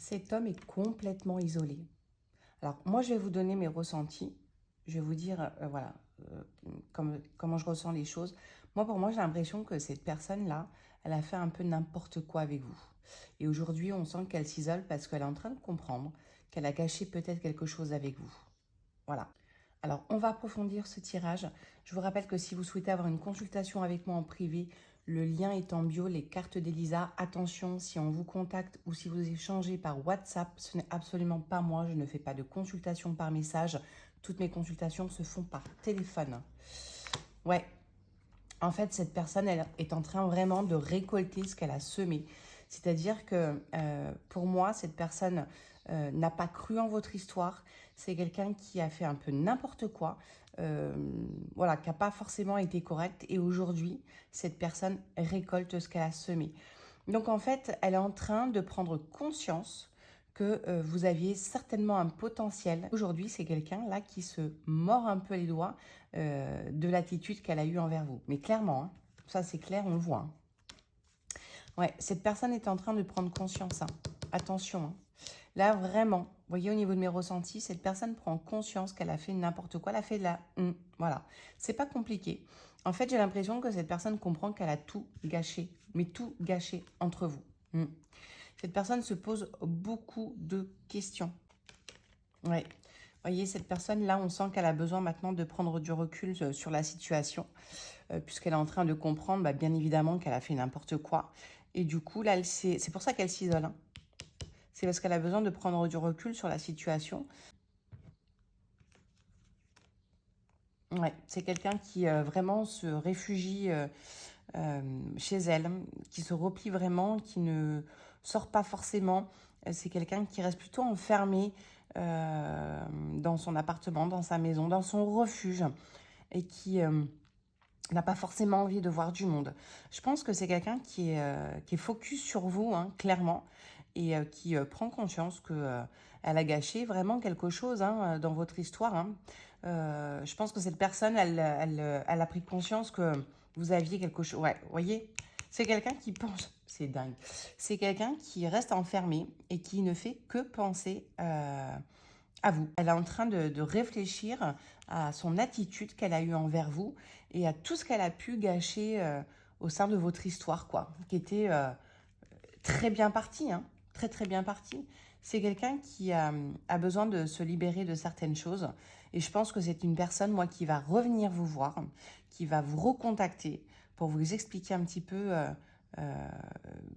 Cet homme est complètement isolé. Alors, moi, je vais vous donner mes ressentis. Je vais vous dire, voilà, comment je ressens les choses. Moi, pour moi, j'ai l'impression que cette personne-là, elle a fait un peu n'importe quoi avec vous. Et aujourd'hui, on sent qu'elle s'isole parce qu'elle est en train de comprendre qu'elle a gâché peut-être quelque chose avec vous. Voilà. Alors, on va approfondir ce tirage. Je vous rappelle que si vous souhaitez avoir une consultation avec moi en privé, le lien est en bio, les cartes d'Elisa. Attention, si on vous contacte ou si vous échangez par WhatsApp, ce n'est absolument pas moi. Je ne fais pas de consultation par message. Toutes mes consultations se font par téléphone. Ouais, en fait, cette personne, elle est en train vraiment de récolter ce qu'elle a semé. C'est-à-dire que pour moi, cette personne n'a pas cru en votre histoire. C'est quelqu'un qui a fait un peu n'importe quoi, voilà, qui n'a pas forcément été correct. Et aujourd'hui, cette personne récolte ce qu'elle a semé. Donc en fait, elle est en train de prendre conscience que vous aviez certainement un potentiel. Aujourd'hui, c'est quelqu'un là qui se mord un peu les doigts de l'attitude qu'elle a eue envers vous. Mais clairement, hein, ça c'est clair, on le voit. Hein. Ouais, cette personne est en train de prendre conscience. Hein. Attention. Hein. Là, vraiment, vous voyez au niveau de mes ressentis, cette personne prend conscience qu'elle a fait n'importe quoi. Elle a fait de la... voilà. C'est pas compliqué. En fait, j'ai l'impression que cette personne comprend qu'elle a tout gâché. Mais tout gâché entre vous. Cette personne se pose beaucoup de questions. Ouais. Vous voyez, cette personne-là, on sent qu'elle a besoin maintenant de prendre du recul sur la situation, puisqu'elle est en train de comprendre, bah, bien évidemment, qu'elle a fait n'importe quoi. Et du coup, là, c'est pour ça qu'elle s'isole. Hein. C'est parce qu'elle a besoin de prendre du recul sur la situation. Ouais, c'est quelqu'un qui vraiment se réfugie chez elle, qui se replie vraiment, qui ne sort pas forcément. C'est quelqu'un qui reste plutôt enfermé dans son appartement, dans sa maison, dans son refuge et qui n'a pas forcément envie de voir du monde. Je pense que c'est quelqu'un qui est focus sur vous, hein, clairement, et qui prend conscience que elle a gâché vraiment quelque chose hein, dans votre histoire. Hein. Je pense que cette personne, elle a pris conscience que vous aviez quelque chose. Ouais, vous voyez, c'est quelqu'un qui pense. C'est dingue. C'est quelqu'un qui reste enfermé et qui ne fait que penser à vous. Elle est en train de réfléchir à son attitude qu'elle a eue envers vous et à tout ce qu'elle a pu gâcher au sein de votre histoire, quoi, qui était très bien partie, hein, très très bien partie. C'est quelqu'un qui a besoin de se libérer de certaines choses et je pense que c'est une personne, moi, qui va revenir vous voir, qui va vous recontacter pour vous expliquer un petit peu,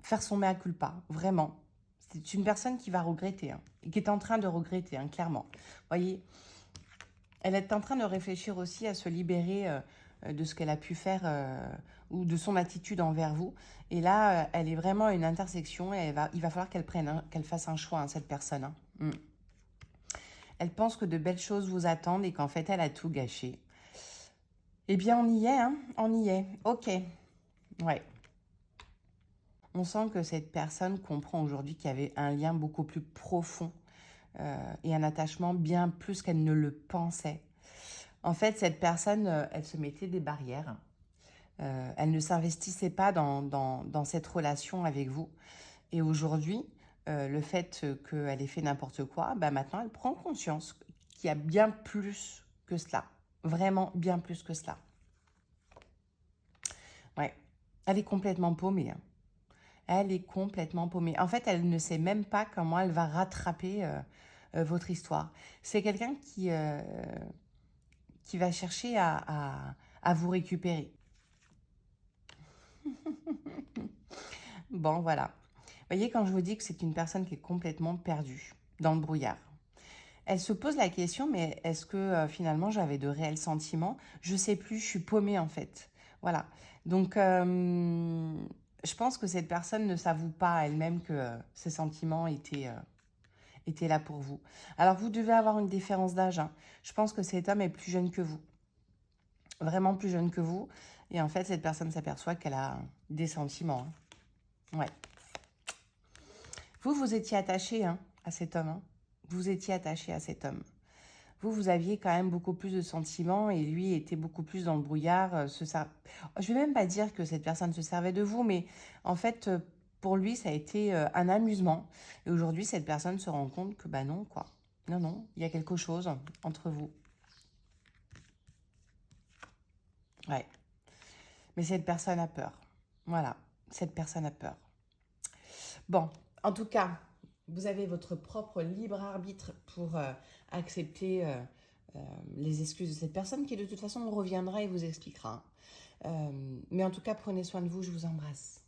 faire son mea culpa, vraiment. C'est une personne qui va regretter, hein, qui est en train de regretter, hein, clairement. Vous voyez, elle est en train de réfléchir aussi à se libérer de ce qu'elle a pu faire ou de son attitude envers vous. Et là, elle est vraiment à une intersection et il va falloir qu'elle prenne, hein, qu'elle fasse un choix, hein, cette personne. Hein. Elle pense que de belles choses vous attendent et qu'en fait, elle a tout gâché. Eh bien, on y est, hein, on y est. Ok, ouais. On sent que cette personne comprend aujourd'hui qu'il y avait un lien beaucoup plus profond et un attachement bien plus qu'elle ne le pensait. En fait, cette personne, elle se mettait des barrières. Elle ne s'investissait pas dans cette relation avec vous. Et aujourd'hui, le fait qu'elle ait fait n'importe quoi, bah maintenant, elle prend conscience qu'il y a bien plus que cela. Vraiment bien plus que cela. Ouais. Elle est complètement paumée. Hein. Elle est complètement paumée. En fait, elle ne sait même pas comment elle va rattraper votre histoire. C'est quelqu'un qui va chercher à vous récupérer. Bon, voilà. Vous voyez, quand je vous dis que c'est une personne qui est complètement perdue, dans le brouillard, elle se pose la question, mais est-ce que finalement j'avais de réels sentiments? Je sais plus, je suis paumée en fait. Voilà. Donc, je pense que cette personne ne s'avoue pas elle-même que ses sentiments étaient là pour vous. Alors, vous devez avoir une différence d'âge. Hein. Je pense que cet homme est plus jeune que vous. Vraiment plus jeune que vous. Et en fait, cette personne s'aperçoit qu'elle a des sentiments. Hein. Ouais. Vous étiez attaché hein, à cet homme. Hein. Vous étiez attaché à cet homme. Vous aviez quand même beaucoup plus de sentiments et lui était beaucoup plus dans le brouillard. Je vais même pas dire que cette personne se servait de vous, mais en fait, Pour lui, ça a été un amusement. Et aujourd'hui, cette personne se rend compte que, bah non, quoi. Non, non, il y a quelque chose entre vous. Ouais. Mais cette personne a peur. Voilà, cette personne a peur. Bon, en tout cas, vous avez votre propre libre arbitre pour accepter les excuses de cette personne qui, de toute façon, reviendra et vous expliquera. Mais en tout cas, prenez soin de vous, je vous embrasse.